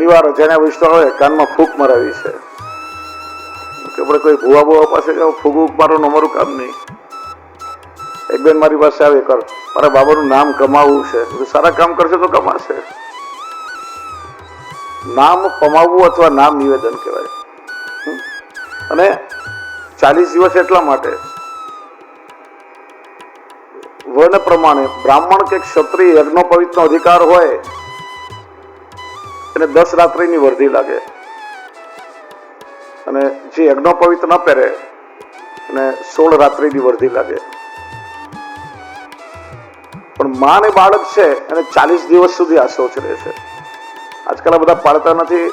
ઘણીવાર અજાણ્યા વૈષ્ણવ કાનમાં ફૂંક મરાવી છે કે આપણે કોઈ ભૂવા ભૂવા પાસે જાઓ, ફૂંક મારવાનું અમારું કામ નહીં. એક બેન મારી પાસે આવે, કર મારા બાબાનું નામ કમાવવું છે. સારા કામ કરશે તો કમાશે. નામ કમાવવું અથવા નામ નિવેદન કહેવાય. અને 40 દિવસ એટલા માટે વર્ણ પ્રમાણે બ્રાહ્મણ કે ક્ષત્રિય યજ્ઞોપવિતનો અધિકાર હોય એને 10 રાત્રિની વર્ધી લાગે, અને જે યજ્ઞોપવિત ન પહેરે એને 16 રાત્રિની વર્ધી લાગે. પણ માં ને બાળક છે એને 40 દિવસ સુધી આ શૌચ રહે છે. આજકાલ બધા પાળતા નથી.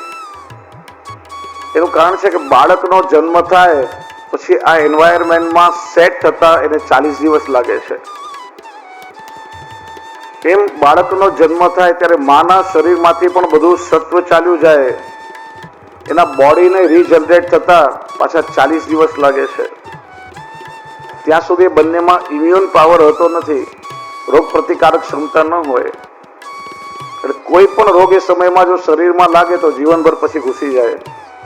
એનું કારણ છે કે બાળકનો જન્મ થાય પછી આ એન્વાયરમેન્ટમાં સેટ થતા એને 40 દિવસ લાગે છે. એમ બાળકનો જન્મ થાય ત્યારે માના શરીરમાંથી પણ બધું સત્વ ચાલ્યું જાય, એના બોડીને રીજનરેટ થતા પાછા 40 દિવસ લાગે છે. ત્યાં સુધી બંનેમાં ઇમ્યુન પાવર હોતો નથી, રોગ પ્રતિકારક ક્ષમતા ન હોય. એટલે કોઈ પણ રોગ એ સમયમાં જો શરીરમાં લાગે તો જીવનભર પછી ઘૂસી જાય.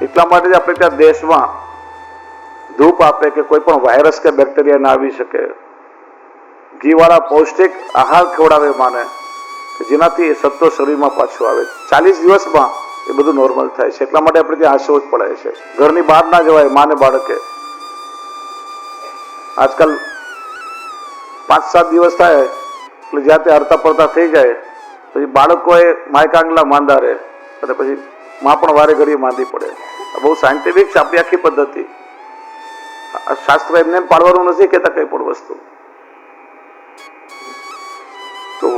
એટલા માટે જ આપણે ત્યાં દેશમાં ધૂપ આપે કે કોઈ પણ વાયરસ કે બેક્ટેરિયા ના આવી શકે. ઘીવાળા પૌષ્ટિક આહાર ખવડાવે માને કે જેનાથી એ સત્વ શરીરમાં પાછું આવે. 40 દિવસમાં એ બધું નોર્મલ થાય છે. એટલા માટે આપણે ત્યાં આશો જ પડાય છે. ઘરની બહાર ના જવાય માને બાળકે. આજકાલ 5-7 દિવસ થાય એટલે જ્યાં તે હરતા પડતા થઈ જાય પછી બાળકોએ માયકાંગલા માંદા રહે અને પછી માં પણ વારે ઘડીએ માંદી પડે. બહુ સાયન્ટિફિક છે આપણી આખી પદ્ધતિ. શાસ્ત્ર એમને પાડવાનું નથી કહેતા કઈ પણ વસ્તુ. તો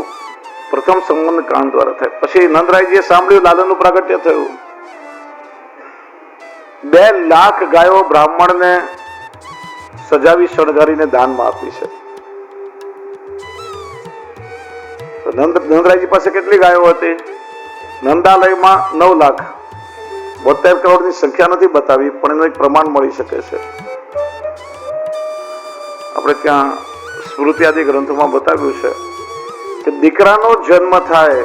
પ્રથમ સંબંધ કાન દ્વારા થાય. પછી નંદરાયજીએ સાંભળ્યું લાલનનું પ્રાગટ્ય થયું. 2 લાખ ગાયો બ્રાહ્મણને સજાવી શણગારીને દાનમાં આપી છે. નંદરાયજી પાસે કેટલી ગાયો હતી? નંદાલયમાં 9 લાખ. 72 કરોડની સંખ્યા નથી બતાવી, પણ એનું એક પ્રમાણ મળી શકે છે. આપણે ત્યાં સ્મૃતિ આદિ ગ્રંથોમાં બતાવ્યું છે કે દીકરાનો જન્મ થાય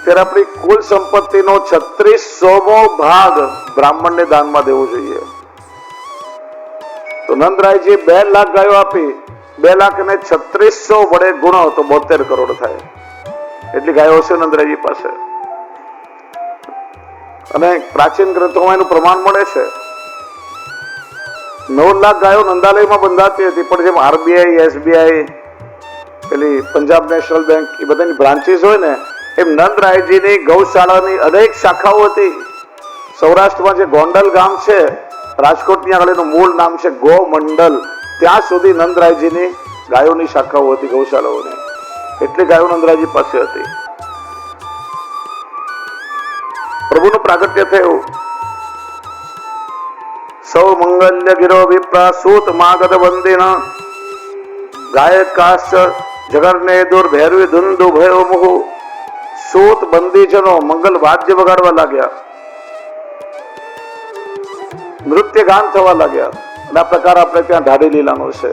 ત્યારે આપણી કુલ સંપત્તિનો 3600મો ભાગ બ્રાહ્મણને દાનમાં દેવો જોઈએ. તો નંદરાયજી 2 લાખ ગાયો આપી, 2 લાખ ને 3600 વડે ગુણો તો 72 કરોડ થાય. એટલી ગાયો હશે નંદરાયજી પાસે. અને પ્રાચીન ગ્રંથોમાં એનું પ્રમાણ મળે છે. 9 લાખ ગાયો નંદાલયમાં બંધાતી હતી, પણ જેમ આરબીઆઈ, એસબીઆઈ, પેલી પંજાબ નેશનલ બેંક એ બધાની બ્રાન્ચીસ હોય ને, એમ નંદરાયજીની ગૌશાળાની અનેક શાખાઓ હતી. સૌરાષ્ટ્રમાં જે ગોંડલ ગામ છે, રાજકોટની આગળ એનું મૂળ નામ છે ગોમંડલ, ત્યાં સુધી નંદરાયજીની ગાયોની શાખાઓ હતી, ગૌશાળાઓની. એટલી ગાયો નંદરાયજી પાસે હતી. પ્રભુનું પ્રાગટ્ય થયું. સૌ મંગલ્ય ગિરો વિપ્રા સૂત માગધ વંદિન ગાયકાશ્ચ જગરને દુર ભૈરવી ધુંધુ ભયો મુહુ. સૂત બંદીજનો મંગલ વાદ્ય વગાડવા લાગ્યા, નૃત્ય ગાન થવા લાગ્યા. અને આ પ્રકાર આપણે ત્યાં ઢાળી લીલાનો છે.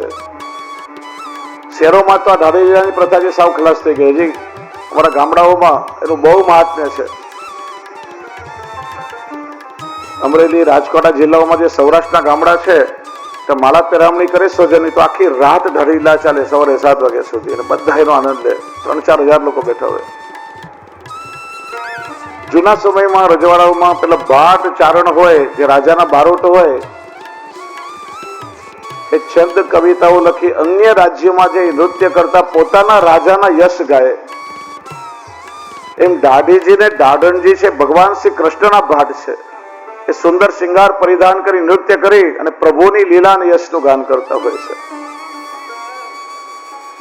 શહેરોમાં તો આ ઢાળી લીલાની પ્રથા જે સાવ ખલાસ થઈ ગઈ. હજી અમારા ગામડાઓમાં એનું બહુ મહાત્મ્ય છે. અમરેલી, રાજકોટ જિલ્લાઓમાં જે સૌરાષ્ટ્રના ગામડા છે ત્યાં માળા પેરામણી કરે સોજની તો આખી રાત ઢાળી લીલા ચાલે, સવારે 7 વાગ્યા સુધી. અને બધા એનો આનંદ લે. 3-4 હજાર લોકો બેઠા હોય. જૂના સમયમાં રજવાડાઓમાં પેલા ભાટ ચારણ હોય, જે રાજાના બારોટ હોય, એ છંદ કવિતાઓ લખી અન્ય રાજ્યોમાં જે નૃત્ય કરતા પોતાના રાજાના યશ ગાય. એમ દાઢીજી ને દાઢણજી છે ભગવાન શ્રી કૃષ્ણના ભાટ છે. એ સુંદર શિંગાર પરિધાન કરી નૃત્ય કરી અને પ્રભુની લીલા અને યશનું ગાન કરતા હોય છે.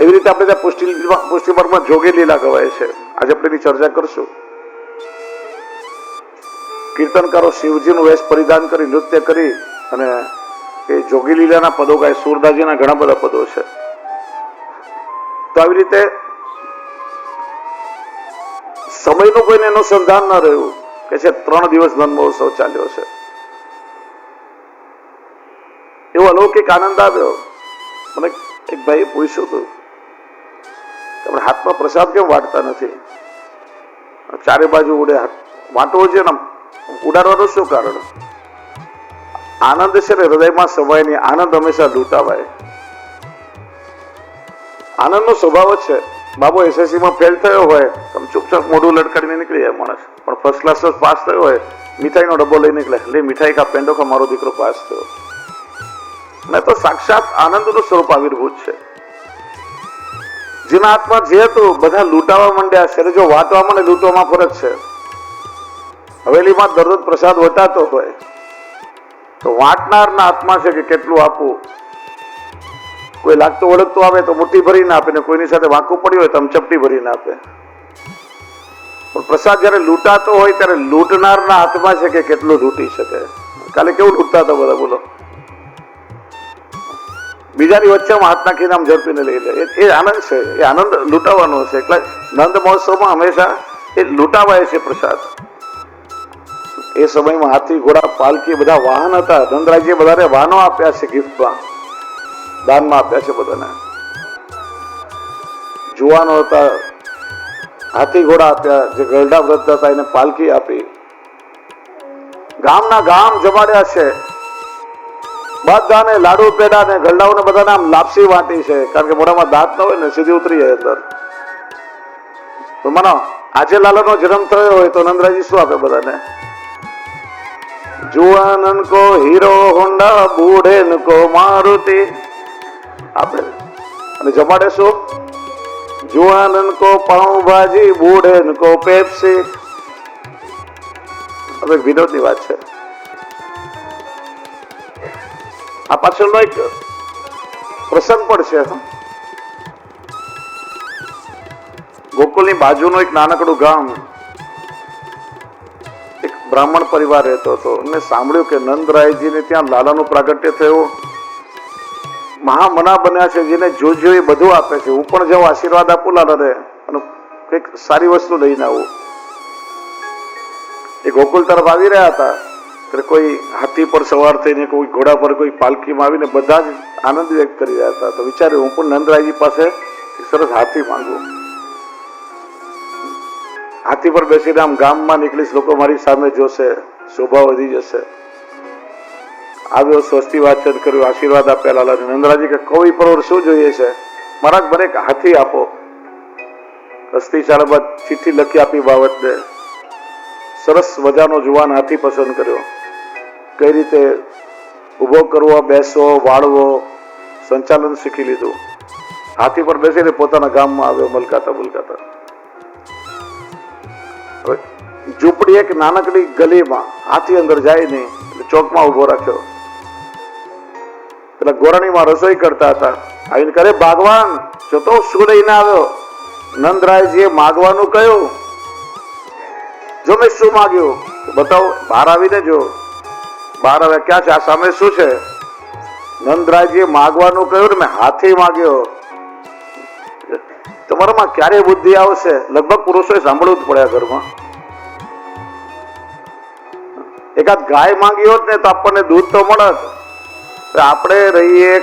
એવી રીતે આપણે ત્યાં પુષ્ટિમાર્ગમાં જોગી લીલા ગવાય છે. આજે આપણે એની ચર્ચા કરશું. કીર્તનકારો શિવજીનું વેશ પરિધાન કરી નૃત્ય કરી અને એ જોગી લીલાના પદો ગાય. સુરદાસજીના ઘણા બધા પદો છે. તો આવી રીતે સમયનું કોઈને અનુસંધાન ન રહ્યું કે છે 3 દિવસ નંદ મહોત્સવ ચાલ્યો છે. એવો અલૌકિક આનંદ આવ્યો. મને એક ભાઈએ પૂછ્યું હતું કે આપણે હાથમાં પ્રસાદ કેમ વાટતા નથી? ચારે બાજુ ઉડે વાંટવો છે ને ઉડાડવાનું શું કારણ? આનંદ છે ને હૃદયમાં સમાય નહીં, આનંદ હંમેશા લૂંટાવાય. આનંદનો સ્વભાવ જ છે. બાબો એસએસસી માં ફેલ થયો હોય તો ચૂપચાપ મોઢું લટકાડીને નીકળી જાય માણસ, પણ ફર્સ્ટ ક્લાસ પાસ થયો હોય મીઠાઈનો ડબ્બો લઈ નીકળે, લે મીઠાઈ કા પેંડો કા, મારો દીકરો પાસ થયો. ને તો સાક્ષાત આનંદનું સ્વરૂપ આવિર્ભૂત છે. જેના હાથમાં જે હતું બધા લૂંટાવા માંડ્યા છે. જો વાંટવામાં ને લૂંટવામાં ફરક છે. હવેલીમાં દરરોજ પ્રસાદ વટાતો હોય તો વાંટનારના હાથમાં છે કે કેટલું આપવું. કોઈ લાગતું ઓળખતું આવે તો મુઠ્ઠી ભરીને આપે, ને કોઈની સાથે વાંકું પડ્યું હોય તો ચપટી ભરીને આપે. પણ પ્રસાદ જયારે લૂંટાતો હોય ત્યારે લૂંટનારના હાથમાં છે કે કેટલું લૂંટી શકે. કાલે કેવું લૂંટતા હતા બધા, બોલો. બીજાની વચ્ચેમાં હાથ નાખીને આમ ઝડપીને લઈ લે. એ આનંદ છે, એ આનંદ લૂંટાવાનો છે. એટલે નંદ મહોત્સવમાં હંમેશા એ લૂંટાવાય છે પ્રસાદ. એ સમયમાં હાથી, ઘોડા, પાલકી બધા વાહન હતા. નંદરાયજીએ બધાને વાહનો આપ્યા છે, ગિફ્ટમાં દાનમાં આપ્યા છે બધાને. જુવાનો હતા, હાથી ઘોડા આપ્યા. જે ગરડા વ્રત હતા એને પાલકી આપી. ગામના ગામ જમાડ્યા છે. બધાને લાડુ, પેડા ને ગરડાઓને બધાને આમ લાપસી વાટી છે. કારણ કે મોઢામાં દાંત ન હોય ને સીધી ઉતરી જાય અંદર. તો માનો આજે લાલાનો જન્મ થયો હોય તો નંદરાયજી શું આપે બધાને? જુવાનન કો હીરો હોન્ડા, બૂઢેન કો મારુતિ આપે. અને જમાડે શું? જુવાનન કો પાઉં ભાજી, બૂઢેન કો પેપ્સી. હવે વિનોદની વાત છે. આ પાછળનો એક પ્રસંગ પણ છે. ગોકુલની બાજુનું એક નાનકડું ગામ, એક બ્રાહ્મણ પરિવાર રહેતો હતો. એમને સાંભળ્યું કે નંદરાયજીને ત્યાં લાલાનું પ્રાગટ્ય થયું, મહામના બન્યા છે, જેને જોઈ એ બધું આપે છે. હું પણ જાઉં આશીર્વાદ આપું લાલાને અને કંઈક સારી વસ્તુ લઈને આવું. એ ગોકુલ તરફ આવી રહ્યા હતા, કોઈ હાથી પર સવાર થઈને, કોઈ ઘોડા પર, કોઈ પાલકીમાં આવીને બધા જ આનંદ વ્યક્ત કરી રહ્યા હતા. તો વિચાર્યું હું પણ નંદરાયજી પાસે સરસ હાથી માંગુ. હાથી પર બેસીને આમ ગામમાં નીકળીશ, લોકો મારી સામે જોશે, શોભા વધી જશે. આવ્યો, સ્વસ્તિ વાચન કર્યું, આશીર્વાદ આપ્યા લાલાને. નંદરાયજી કે કોઈ પર શું જોઈએ છે? મહારાજ મને એક હાથી આપો. રસ્તી ચાલ્યા બાદ ચિઠ્ઠી લખી આપી બાવટને. સરસ મજાનો જુવાન હાથી પસંદ કર્યો. કઈ રીતે ઉભો કરવો, બેસવો, વાળવો, સંચાલન શીખી લીધું. હાથી પર બેસીને પોતાના ગામમાં આવ્યો, મલકાતા મલકાતા. હવે ઝૂંપડી એક નાનકડી ગલીમાં, હાથી અંદર જાય નહીં એટલે ચોકમાં ઉભો રાખ્યો. પેલા ગોરણીમાં રસોઈ કરતા હતા. આવીને કરે, ભાગવાન જો તો શું લઈને આવ્યો? નંદરાયજીએ માગવાનું કહ્યું. જો મેં શું માગ્યું બતાવો. બહાર આવીને જો. બહાર આવે, ક્યાં છે? આ સામે શું છે? નંદરાયજીએ માગવાનું કહ્યું ને મેં હાથી માગ્યો. તમારામાં ક્યારે બુદ્ધિ આવશે? લગભગ પુરુષોએ સાંભળવું જ પડે આ ઘરમાં. એકાદ ગાય માંગી હોત ને તો આપણને દૂધ તો મળત. આપણે રહીએ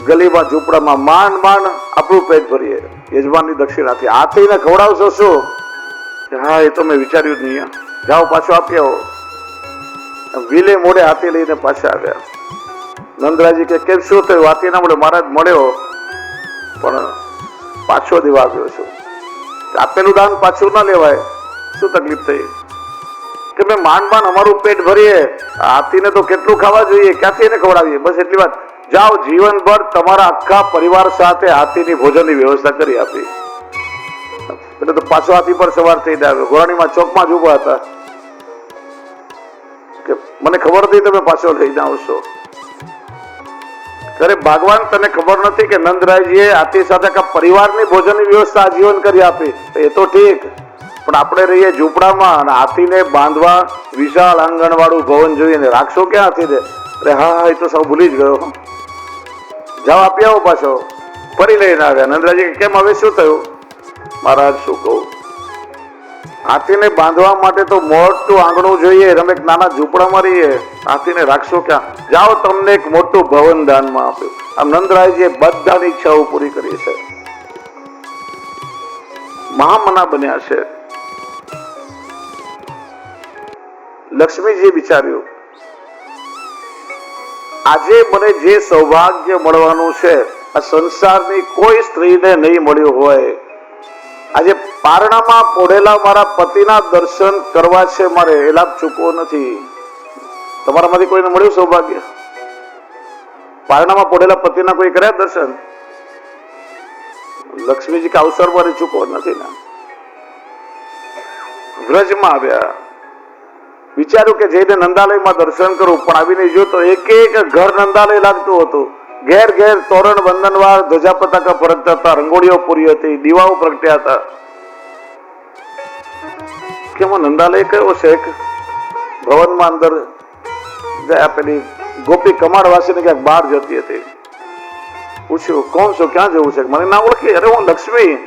ગલીમાં, ઝૂંપડામાં, માંડ માંડ આપણું પેટ ભરીએ યજમાનની દક્ષિણાથી. હાથીને ખવડાવશો શું? હા, એ તો મેં વિચાર્યું જ નહીં. જાઓ પાછો આપી આવો. વિલે મોડે હાથી લઈને પાછા આવ્યા. નંદરાયજી કે કેમ શું થયું? હાથી ના મળે? મહારાજ મળ્યો પણ પાછો દેવા આવ્યો છું. આપેલું દાન પાછું ના લેવાય. શું તકલીફ થઈ? કે મેં માંડ માંડ અમારું પેટ ભરીએ, હાથીને તો કેટલું ખાવા જોઈએ, ક્યાંથી એને ખવડાવીએ? બસ એટલી વાત. જાઓ, જીવનભર તમારા આખા પરિવાર સાથે હાથીની ભોજનની વ્યવસ્થા કરી આપી. એટલે તો પાછો હાથી પર સવાર થઈને આવ્યો. ગોરાણીમાં ચોકમાં જ ઉભા હતા કે મને ખબર નથી તમે પાછો લઈને આવશો. અરે ભગવાન, તને ખબર નથી કે નંદરાયજીએ હાથી સાથે પરિવારની ભોજનની વ્યવસ્થા આજીવન કરી આપી? એ તો ઠીક, પણ આપણે રહીએ ઝૂંપડામાં અને હાથીને બાંધવા વિશાળ આંગણ વાળું ભવન જોઈએ, રાખશો ક્યાં હાથીને? અરે હા, એ તો સૌ ભૂલી જ ગયો. જાઓ આપી આવો પાછો. ફરી લઈને આવ્યા. નંદરાયજી કેમ, હવે શું થયું? મહારાજ શું કહું, હાથીને બાંધવા માટે તો મોટું આંગણું જોઈએ. અમે એક નાના ઝૂંપડામાં રહીએ, હાથીને રાખશો ક્યાં? જાઓ, તમને એક મોટું ભવન દાનમાં આપ્યું. આમ નંદરાયજીએ બધાની ઈચ્છાઓ પૂરી કરી છે. મહામના બન્યા છે. લક્ષ્મીજીએ વિચાર્યું, આજે મને જે સૌભાગ્ય મળવાનું છે આ સંસારની કોઈ સ્ત્રીને નહીં મળ્યું હોય. આજે પારણામાં પોઢેલા મારા પતિના દર્શન કરવા છે, મારે એ લાભ ચૂકવો નથી. તમારામાંથી કોઈને મળ્યું સૌભાગ્ય? પારણામાં પોઢેલા પતિના કોઈ કર્યા દર્શન? લક્ષ્મીજી કે અવસર મારે ચૂકવો નથી ને. વ્રજમાં આવ્યા, વિચાર્યું કે જઈને નંદાલયમાં દર્શન કરું, પણ આવીને જો તો એક એક ઘર નંદાલય લાગતું હતું. ઘેર ઘેર તોરણ બંધનવાર ધ્વજા પતાકા ફરકતા હતા, રંગોળીઓ પૂરી હતી, દીવાઓ પ્રગટ્યા હતા. કે નંદાલય કયો છે? ભવનમાં અંદર જાય પેલી ગોપી કમાડ વાસીને ક્યાંક બહાર જતી હતી. પૂછ્યું, કોણ છો, ક્યાં જવું છે? મને ના ઓળખી. અરે હું લક્ષ્મી.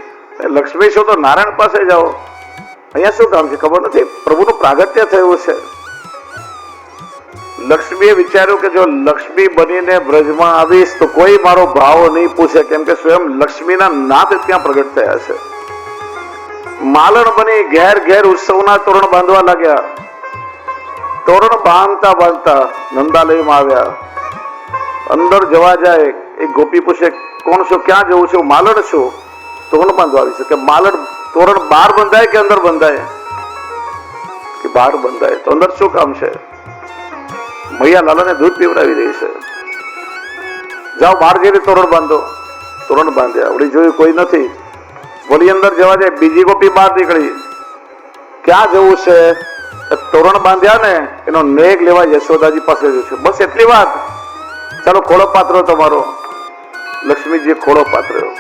લક્ષ્મી છો તો નારાયણ પાસે જાઓ, અહીંયા શું કામ છે? ખબર નથી, પ્રભુનું પ્રાગટ્ય થયું છે. લક્ષ્મીએ વિચાર્યું કે જો લક્ષ્મી બનીને બ્રજમાં આવીશ તો કોઈ મારો ભાવ નહીં પૂછે, કેમ કે સ્વયં લક્ષ્મીના નાથ ત્યાં પ્રગટ થયા છે. માલણ બની ઘેર ઘેર ઉત્સવના તોરણ બાંધવા લાગ્યા. તોરણ બાંધતા બાંધતા નંદાલયમાં આવ્યા. અંદર જવા જાય એક ગોપી પૂછે, કોણ છો, ક્યાં જવું છે? માલણ છું, તોરણ બાંધવા આવી છે. કે માલણ તોરણ બહાર બંધાય કે અંદર બંધાય? કે બહાર બંધાય. તો અંદર શું કામ છે? મૈયા લાલાને દૂધ પીવડાવી રહી છે. જાઓ બહાર જઈને તોરણ બાંધો. તોરણ બાંધ્યા. વળી જોયું કોઈ નથી. વળી અંદર જવા જાય, બીજી ગોપી બહાર નીકળી. ક્યાં જવું છે? તોરણ બાંધ્યા ને એનો નેગ લેવા યશોદાજી પાસે જવું છે. બસ એટલી વાત. ચાલો ખોળો પાત્રો તમારો. લક્ષ્મીજી ખોળો પાત્ર્યો.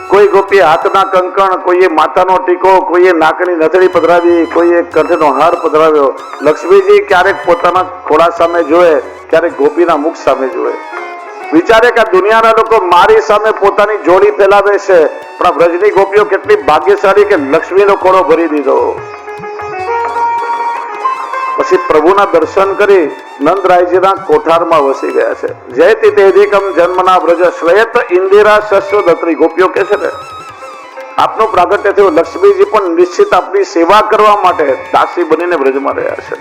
કોઈ ગોપી હાથના કંકણ, કોઈએ માથાનો ટીકો, કોઈએ નાકની નથડી પધરાવી, કોઈએ કંઠનો હાર પધરાવ્યો. લક્ષ્મીજી ક્યારેક પોતાના ખોળા સામે જોયે, ક્યારેક ગોપીના મુખ સામે જોયે. વિચારે કે દુનિયાના લોકો મારી સામે પોતાની જોડી ફેલાવે છે, પણ આ વ્રજની ગોપીઓ કેટલી ભાગ્યશાળી કે લક્ષ્મીનો ખોળો ભરી દીધો. પછી પ્રભુના દર્શન કરી નંદરાયજીના કોઠારમાં વસી ગયા છે. જયતિ તેધિકમ જન્મના વ્રજ શ્રેયત ઇન્દિરા શસ્વદત્રી. ગોપીઓ કે છે ને આપનું પ્રાગટ્ય થયું. લક્ષ્મીજી પણ નિશ્ચિત આપની સેવા કરવા માટે દાસી બનીને વ્રજમાં રહ્યા છે.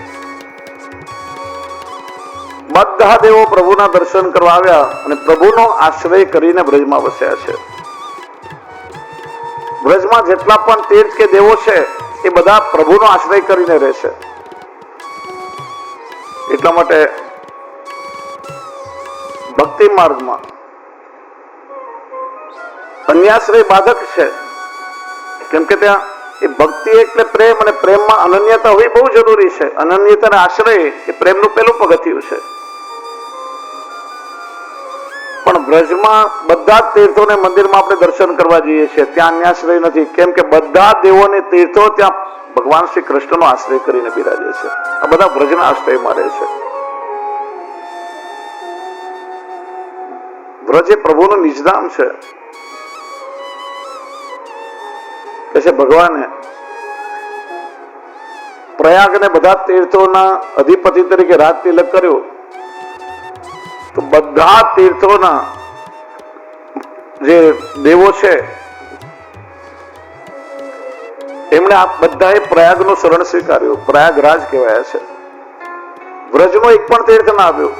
બધા દેવો પ્રભુના દર્શન કરવા આવ્યા અને પ્રભુનો આશ્રય કરીને વ્રજમાં વસ્યા છે. વ્રજમાં જેટલા પણ તીર્થ કે દેવો છે એ બધા પ્રભુનો આશ્રય કરીને રહેશે. એટલા માટે ભક્તિ માર્ગમાં અન્યાશ્રય બાધક છે, કેમ કે ત્યાં એ ભક્તિ એટલે પ્રેમ, અને પ્રેમમાં અનન્યતા હોવી બહુ જરૂરી છે. અનન્યતા અને આશ્રય એ પ્રેમનું પહેલું પગથિયું છે. પણ વ્રજમાં બધા જ તીર્થોને મંદિરમાં આપણે દર્શન કરવા જઈએ છીએ, ત્યાં અન્યાશ્રય નથી, કેમ કે બધા દેવોને તીર્થો ત્યાં ભગવાન શ્રી કૃષ્ણનો આશ્રય કરીને બિરાજે છે. આ બધા વ્રજના આશ્રયમાં રહે છે. વ્રજ એ પ્રભુનું નિજધામ છે. કે છે ભગવાને પ્રયાગને બધા તીર્થોના અધિપતિ તરીકે રાજ તિલક કર્યું, તો બધા તીર્થોના જે દેવો છે એમણે આ બધાએ પ્રયાગનું શરણ સ્વીકાર્યું. પ્રયાગરાજ કહેવાય છે. વ્રજનો એક પણ તીર્થ ના આવ્યું.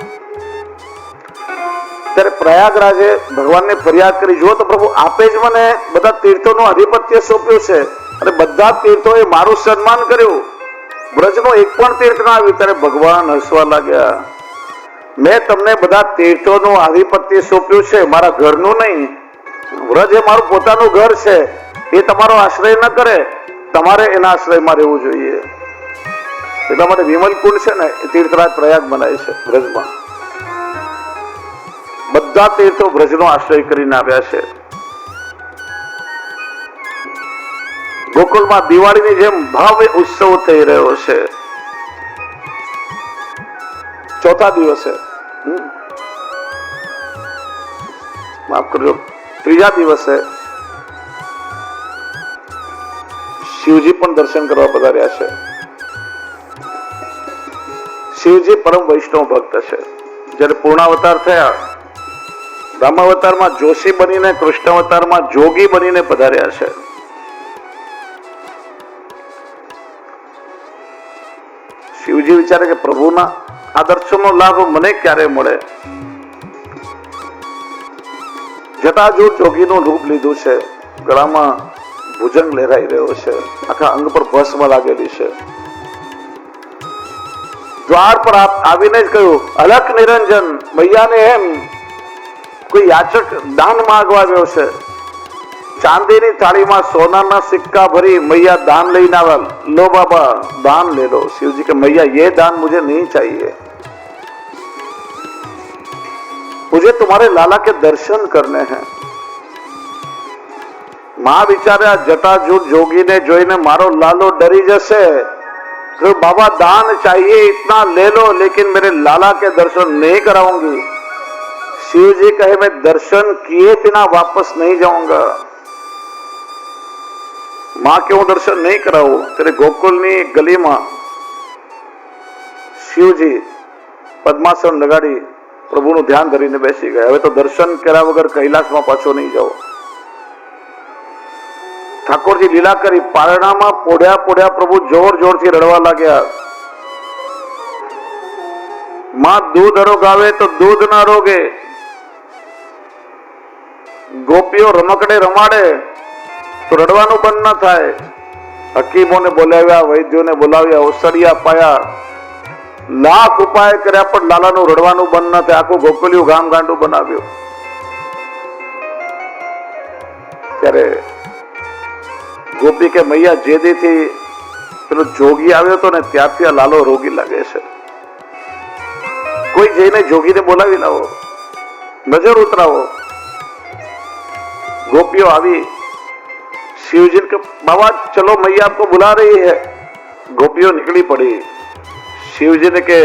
ત્યારે પ્રયાગરાજે ભગવાનને ફરિયાદ કરી, જો તો પ્રભુ આપે જ મને બધા તીર્થોનું આધિપત્ય સોંપ્યું છે અને બધા તીર્થોએ મારું સન્માન કર્યું, વ્રજનો એક પણ તીર્થ ના આવ્યું. ત્યારે ભગવાન હસવા લાગ્યા. મેં તમને બધા તીર્થોનું આધિપત્ય સોંપ્યું છે, મારા ઘરનું નહીં. વ્રજ એ મારું પોતાનું ઘર છે. એ તમારો આશ્રય ન કરે, તમારે એના આશ્રયમાં રહેવું જોઈએ. એટલા માટે વિમલ કુંડ છે ને એ તીર્થરાજ પ્રયાગ બનાય છે. વ્રજમાં બધા તીર્થો વ્રજનો આશ્રય કરીને આવ્યા છે. ગોકુળમાં દિવાળીની જેમ ભવ્ય ઉત્સવ થઈ રહ્યો છે. ચોથા દિવસે માફ કરજો, ત્રીજા દિવસે શિવજી પણ દર્શન કરવા પધાર્યા છે. શિવજી પરમ વૈષ્ણવ ભક્ત છે. જયારે પૂર્ણાવતાર થયા, રામાવતારમાં જોશી બનીને, કૃષ્ણાવતારમાં જોગી બનીને પધાર્યા છે. શિવજી વિચારે કે પ્રભુના આ દર્શનનો લાભ મને ક્યારે મળે? જટાજૂટ જોગીનું રૂપ લીધું છે, ગળામાં ભુજંગ લહેરાઈ રહ્યો છે, આખા અંગ પર ભસ્મ લાગેલી છે. દ્વાર પર આવીને જ કહ્યું, અલખ નિરંજન, મૈયાને એમ કોઈ યાચક દાન માંગવા આવ્યો છે. ચાંદીની થાળીમાં સોનાના સિક્કા भरी मैया दान लेने आवा. लो बाबा दान ले लो. शिव जी के मैया ये दान मुझे नहीं चाहिए, मुझे तुम्हारे लाला के दर्शन करने हैं. मां विचारे आ जटाजूट जोगी ने जोईने मारो लालो डरी जશે. तो बाबा दान चाहिए इतना ले लो, लेकिन मेरे लाला के दर्शन नहीं कराऊंगी. शिव जी कहे मैं दर्शन किए बिना वापस नहीं जाऊंगा. मां के હું દર્શન નહીં કરાવું. ત્યારે ગોકુલની ગલીમાં શિવજી પદ્માસન લગાડી પ્રભુનું ધ્યાન ધરીને બેસી ગયા. હવે તો દર્શન કર્યા વગર કૈલાસમાં પાછો નહીં જાઓ. ઠાકોરજી લીલા કરી પારણામાં પોઢ્યા પોઢ્યા પ્રભુ જોર જોરથી રડવા લાગ્યા. માં દૂધ અરોગાવે તો દૂધ ના રોગે, ગોપીઓ રમકડે રમાડે તો રડવાનું બંધ ન થાય. હકીમોને બોલાવ્યા, વૈદ્યોને બોલાવ્યા, ઔષધિયા પાયા, લાખ ઉપાય કર્યા, પણ લાલાનું રડવાનું બંધ ન થાય. આખું ગોકુલિયું ગામ ગાંડું બનાવ્યું. ત્યારે ગોપી કે મૈયા જેદીથી પેલો જોગી આવ્યો હતો ને ત્યારથી આ લાલો રોગી લાગે છે. કોઈ જઈને જોગીને બોલાવી લાવો, નજર ઉતરાવો. गोपियों આવી, शिव जी के बाबा चलो मैया आपको बुला रही है. गोपियों निकली पड़ी. शिव जी ने के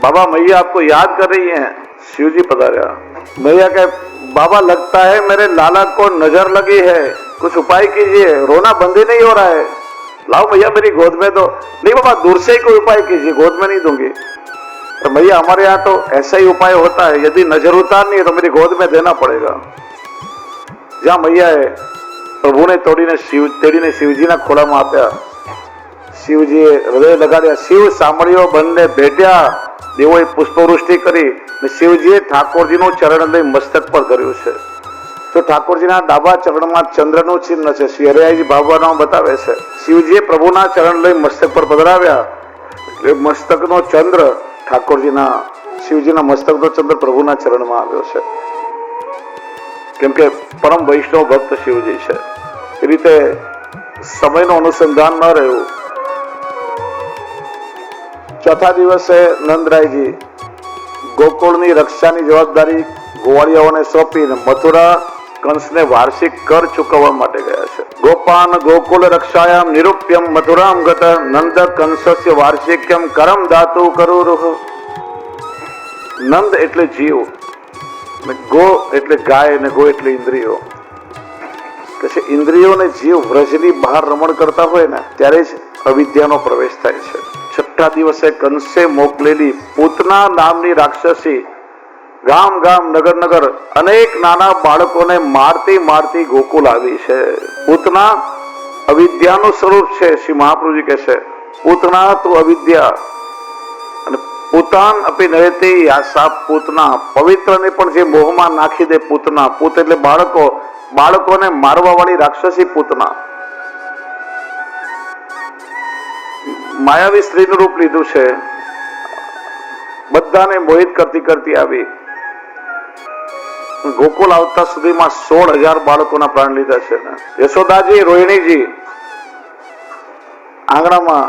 बाबा मैया आपको याद कर रही हैं. शिव जी पधारा. मैया के बाबा लगता है मेरे लाला को नजर लगी है, कुछ उपाय कीजिए, रोना बंद ही नहीं हो रहा है. लाओ मैया मेरी गोद में दो. नहीं बाबा दूर से ही कोई उपाय कीजिए, गोद में नहीं दूंगी. तो भैया हमारे यहाँ तो ऐसा ही उपाय होता है, यदि नजर उतारनी है तो मेरी गोद में देना पड़ेगा. जहाँ मैया है प्रभुने तोड़ीने शिवजीना खोलामां आप्या. शिवजीए हृदय लगाड्या. शिव सामळीओ बंने भेट्या. देवोए पुष्पवृष्टि करी. शिवजीए ठाकोरजीनुं चरण लई मस्तक पर धर्युं छे. तो ठाकोरजीना डाबा चरणमां चंद्रनुं चिन्ह छे. श्री हरियाजी भावनामां बतावे छे. शिवजीए प्रभुना चरण लई मस्तक पर पधराव्या. એટલે મસ્તકનો ચંદ્ર ઠાકોરજીના શિવજીના મસ્તકનો ચંદ્ર પ્રભુના ચરણમાં આવ્યો છે. કેમ કે પરમ વૈષ્ણવ ભક્ત શિવજી છે. એ રીતે સમયનું અનુસંધાન ન રહ્યું. ચોથા દિવસે નંદરાયજી ગોકુળની રક્ષાની જવાબદારી ગોવાળિયાઓને સોંપીને મથુરા કંસને વાર્ષિક કર ચૂકવવા માટે ગયા છે. ગોપાન ગોકુળ રક્ષાયામ નિરૂપ્યમ મથુરામ ગત નંદ કંસસ્ય વાર્ષિક્યમ કરમ દાતુ કરુરુહ. નંદ એટલે જીવ, ગો એટલે ગાય, અને ગો એટલે ઇન્દ્રિયો. કે ઇન્દ્રિયો ને જીવ વ્રજની બહાર રમણ કરતા હોય ને ત્યારે જ અવિદ્યાનો પ્રવેશ થાય છે. છઠ્ઠા દિવસે કંસે મોકલેલી પૂતના નામની રાક્ષસી ગામ ગામ નગર નગર અનેક નાના બાળકોને મારતી મારતી ગોકુલ આવી છે. પૂતના અવિદ્યાનું સ્વરૂપ છે. શ્રી મહાપ્રભુજી કહે છે પૂતના તું અવિદ્યા અને પૂતાન અપી નરેતી યાસા પૂતના. પવિત્રને પણ જે મોહમાં નાખી દે પૂતના. પૂત એટલે બાળકો, બાળકોને મારવા વાળી રાક્ષસી પૂતના. માયાવી સ્ત્રીનું રૂપ લીધું છે. બધાને મોહિત કરતી કરતી આવી. ગોકુલ આવતા સુધીમાં 16,000 બાળકોના પ્રાણ લીધા છે. યશોદાજી રોહિણીજી આંગણામાં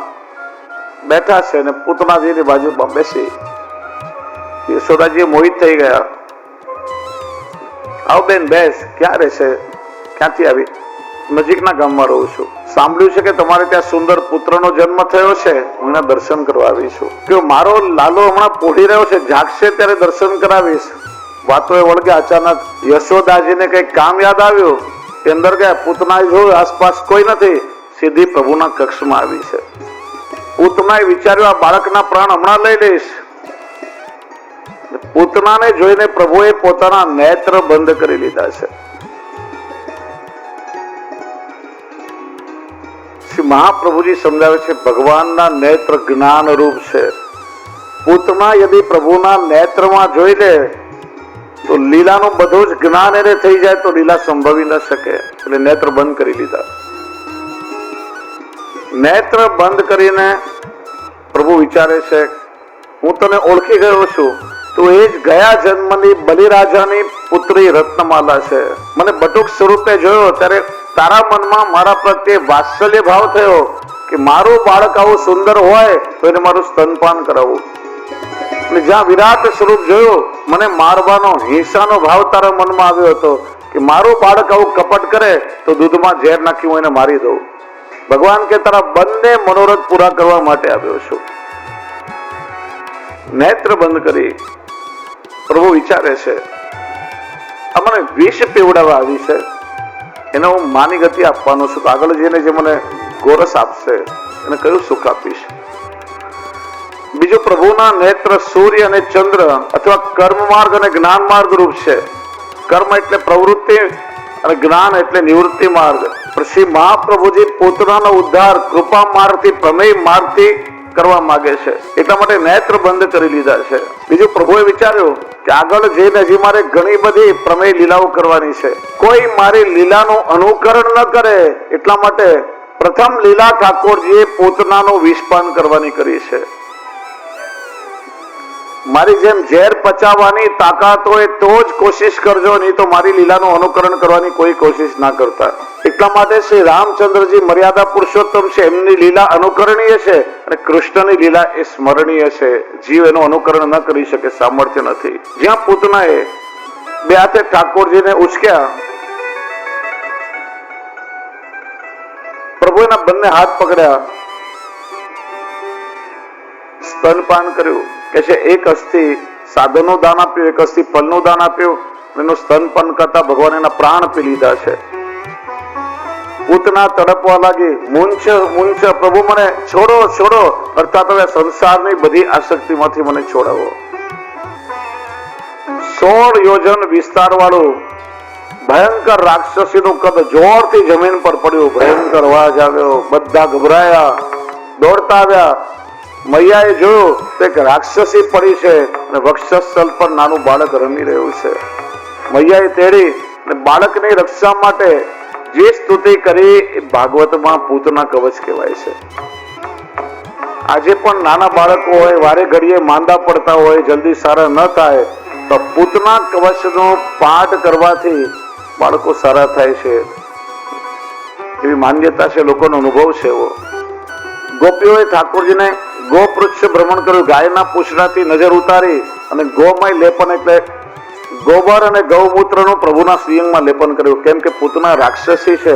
બેઠા છે અને પૂતનાજીની બાજુમાં બેસી. યશોદાજી મોહિત થઈ ગયા. આવ બેન બેસ. ક્યાં રહેશે? ક્યાંથી આવી? નજીકના ગામમાં રહું છું. સાંભળ્યું છે કે તમારે ત્યાં સુંદર પુત્રનો જન્મ થયો છે, હું એના દર્શન કરવા આવી છું. કે મારો લાલો હમણાં પોઢી રહ્યો છે, જાગશે ત્યારે દર્શન કરાવીશ. વાતો એ વળગે. અચાનક યશોદાજીને કઈ કામ યાદ આવ્યું. એ અંદર ગયા. પૂતના જોયું આસપાસ કોઈ નથી. સીધી પ્રભુના કક્ષમાં આવી છે. પૂતનાએ વિચાર્યું આ બાળકના પ્રાણ હમણાં લઈ લઈશ. પૂતનાને જોઈને પ્રભુએ પોતાના નેત્ર બંધ કરી લીધા છે. પછી મહાપ્રભુજી સમજાવે છે ભગવાનના નેત્ર જ્ઞાન રૂપ છે. પૂતના યદી પ્રભુના નેત્રમાં જોઈ લે તો લીલાનું બધું જ જ્ઞાન એને થઈ જાય તો લીલા સંભવી ન શકે. એટલે નેત્ર બંધ કરી લીધા. નેત્ર બંધ કરીને પ્રભુ વિચારે છે હું તને ઓળખી ગયો છું, તો એ જ ગયા જન્મની બલિરાજાની પુત્રી રત્નમાલા છે. મને બટુક સ્વરૂપે જોયો ત્યારે તારા મનમાં મારા પ્રત્યે વાત્સલ્ય ભાવ થયો કે મારું બાળક આવું સુંદર હોય તો એને મારું સ્તનપાન કરાવવું. અને જ્યાં વિરાટ સ્વરૂપ જોયું મને મારવાનો હિંસાનો ભાવ તારા મનમાં આવ્યો હતો કે મારું બાળક આવું કપટ કરે તો દૂધમાં ઝેર નાખી હું એને મારી દઉં. ભગવાન કે તારા બંને મનોરથ પૂરા કરવા માટે આવ્યો છું. નેત્ર બંધ કરી પ્રભુ વિચારે છે આ મને વિષ પીવડાવવા આવી છે, એને હું માની ગતિ આપવાનો છું, તો આગળ જઈને જે મને ગોરસ આપશે એને કયું સુખ આપીશ. બીજું પ્રભુના નેત્ર સૂર્ય અને ચંદ્ર અથવા કર્મ માર્ગ અને જ્ઞાન માર્ગ રૂપ છે. કર્મ એટલે પ્રવૃત્તિ અને જ્ઞાન એટલે નિવૃત્તિ માર્ગ. શ્રી મહાપ્રભુજી પોતાનો ઉદ્ધાર કૃપા માર્ગથી પ્રમેય માર્ગથી કરવા માંગે છે, એટલા માટે નેત્ર બંધ કરી લીધા છે. બીજું પ્રભુએ વિચાર્યું કે આગળ જઈને હજી મારે ઘણી બધી પ્રમેય લીલાઓ કરવાની છે, કોઈ મારી લીલાનું અનુકરણ ન કરે એટલા માટે પ્રથમ લીલા ઠાકોરજીએ પોતાનું વિષપાન કરવાની કરી છે. મારી જેમ ઝેર પચાવવાની તાકાત હોય તો જ કોશિશ કરજો, નહીં તો મારી લીલાનું અનુકરણ કરવાની કોઈ કોશિશ ના કરતા. એટલા માટે શ્રી રામચંદ્રજી મર્યાદા પુરુષોત્તમ છે, એમની લીલા અનુકરણીય છે અને કૃષ્ણની લીલા એ સ્મરણીય છે. જીવ એનું અનુકરણ ન કરી શકે, સામર્થ્ય નથી. જ્યાં પૂતનાએ બે હાથે ઠાકોરજીને ઉચક્યા, પ્રભુ એના બંને હાથ પકડ્યા, સ્તનપાન કર્યું. કે છે એક અસ્થિ સાધનનું દાન આપ્યું, એક અસ્થિ ફળનું દાન આપ્યું, એનું સ્તનપાન કરતા ભગવાન એના પ્રાણ પી લીધા છે. પૂતના તડપવા લાગી, મુંચ મુંચ પ્રભુ મને છોડો છોડો, અર્થાત હવે સંસારની બધી આસક્તિમાંથી મને છોડાવો. 16 યોજન વિસ્તાર વાળું ભયંકર રાક્ષસીનું કદ જોરથી જમીન પર પડ્યું. ભયંકર અવાજ આવ્યો, બધા ગભરાયા, દોડતા આવ્યા. મૈયાએ જોયું તો એક રાક્ષસી પડી છે અને વક્ષસ્થળ પર નાનું બાળક રમી રહ્યું છે. મૈયાએ તેડી અને બાળકની રક્ષા માટે જે સ્તુતિ કરી એ ભાગવતમાં પૂતના કવચ કહેવાય છે. આજે પણ નાના બાળકો હોય, વારે ઘડીએ માંદા પડતા હોય, જલ્દી સારા ન થાય તો પૂતના કવચનો પાઠ કરવાથી બાળકો સારા થાય છે, એવી માન્યતા છે, લોકોનો અનુભવ છે એવો. ગોપીઓએ ઠાકોરજીને ગોપૃચ્છ ભ્રમણ કર્યું, ગાયના પૂછડાથી નજર ઉતારી અને ગોમય લેપન એટલે ગોબર અને ગૌમૂત્રનું પ્રભુના શ્રીઅંગમાં લેપન કર્યું. કેમ કે પૂતના રાક્ષસી છે,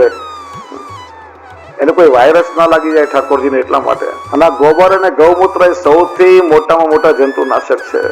એને કોઈ વાયરસ ના લાગી જાય ઠાકોરજીને, એટલા માટે. અને ગોબર અને ગૌમૂત્ર એ સૌથી મોટામાં મોટા જંતુનાશક છે.